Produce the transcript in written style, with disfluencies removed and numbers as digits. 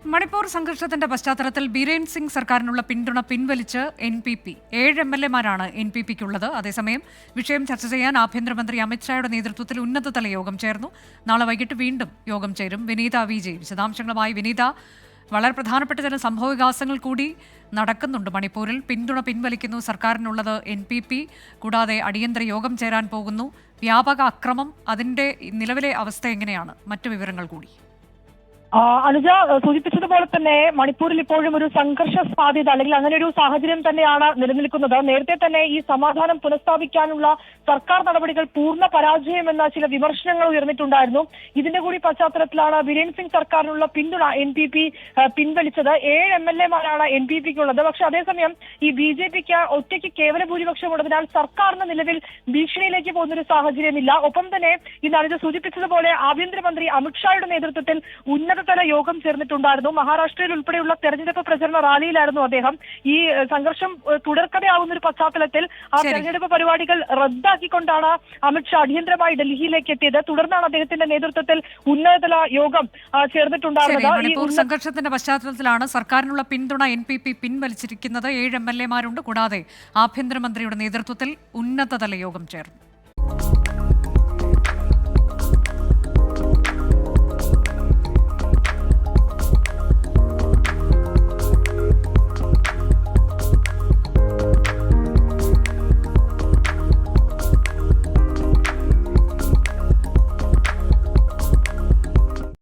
മണിപ്പൂർ സംഘർഷത്തിന്റെ പശ്ചാത്തലത്തിൽ ബിരേൻ സിംഗ് സർക്കാരിനുള്ള പിന്തുണ പിൻവലിച്ച് NPP 7 MLA-മാരാണ് NPP-ക്കുള്ളത്. അതേസമയം വിഷയം ചർച്ച ചെയ്യാൻ ആഭ്യന്തരമന്ത്രി അമിത്ഷായുടെ നേതൃത്വത്തിൽ ഉന്നതതല യോഗം ചേർന്നു. നാളെ വൈകിട്ട് വീണ്ടും യോഗം ചേരും. വിനീത വിജയ് വിശദാംശങ്ങളുമായി. വിനീത, വളരെ പ്രധാനപ്പെട്ട ചില സംഭവവികാസങ്ങൾ കൂടി നടക്കുന്നുണ്ട് മണിപ്പൂരിൽ. പിന്തുണ പിൻവലിക്കുന്നു സർക്കാരിനുള്ളത് NPP, കൂടാതെ അടിയന്തര യോഗം ചേരാൻ പോകുന്നു. വ്യാപക അക്രമം, അതിന്റെ നിലവിലെ അവസ്ഥ എങ്ങനെയാണ്? മറ്റു വിവരങ്ങൾ കൂടി. അനുജ സൂചിപ്പിച്ചതുപോലെ തന്നെ മണിപ്പൂരിൽ ഇപ്പോഴും ഒരു സംഘർഷ സാധ്യത അല്ലെങ്കിൽ അങ്ങനെ ഒരു സാഹചര്യം തന്നെയാണ് നിലനിൽക്കുന്നത്. നേരത്തെ തന്നെ ഈ സമാധാനം പുനഃസ്ഥാപിക്കാനുള്ള സർക്കാർ നടപടികൾ പൂർണ്ണ പരാജയമെന്ന ചില വിമർശനങ്ങൾ ഉയർന്നിട്ടുണ്ടായിരുന്നു. ഇതിന്റെ കൂടി പശ്ചാത്തലത്തിലാണ് ബിരേൻ സിംഗ് സർക്കാരിനുള്ള പിന്തുണ NPP പിൻവലിച്ചത്. 7 MLA-മാരാണ് NPP-ക്കുള്ളത്. പക്ഷെ അതേസമയം ഈ BJP-ക്ക് ഒറ്റയ്ക്ക് കേവല ഭൂരിപക്ഷം ഉള്ളതിനാൽ സർക്കാരിന് നിലവിൽ ഭീഷണിയിലേക്ക് പോകുന്നൊരു സാഹചര്യമില്ല. ഒപ്പം തന്നെ ഇന്ന് അനുജ സൂചിപ്പിച്ചതുപോലെ ആഭ്യന്തരമന്ത്രി അമിത്ഷായുടെ നേതൃത്വത്തിൽ ഉന്നതതല യോഗം ചേർന്നിട്ടുണ്ടായിരുന്നു. മഹാരാഷ്ട്രയിൽ ഉൾപ്പെടെയുള്ള തെരഞ്ഞെടുപ്പ് പ്രചരണ റാലിയിലായിരുന്നു അദ്ദേഹം. ഈ സംഘർഷം തുടർക്കഥയാവുന്ന ഒരു പശ്ചാത്തലത്തിൽ ആ തെരഞ്ഞെടുപ്പ് പരിപാടികൾ റദ്ദാക്കിക്കൊണ്ടാണ് അമിത്ഷാ അടിയന്തരമായി ഡൽഹിയിലേക്ക് എത്തിയത്. തുടർന്നാണ് അദ്ദേഹത്തിന്റെ നേതൃത്വത്തിൽ ഉന്നതതല യോഗം ചേർന്നിട്ടുണ്ടായിരുന്നത്. ഈ സംഘർഷത്തിന്റെ പശ്ചാത്തലത്തിലാണ് സർക്കാരിനുള്ള പിന്തുണ NPP പിൻവലിച്ചിരിക്കുന്നത്. 7 MLA-മാരുണ്ട്. കൂടാതെ ആഭ്യന്തരമന്ത്രിയുടെ നേതൃത്വത്തിൽ ഉന്നതതല യോഗം ചേർന്നു.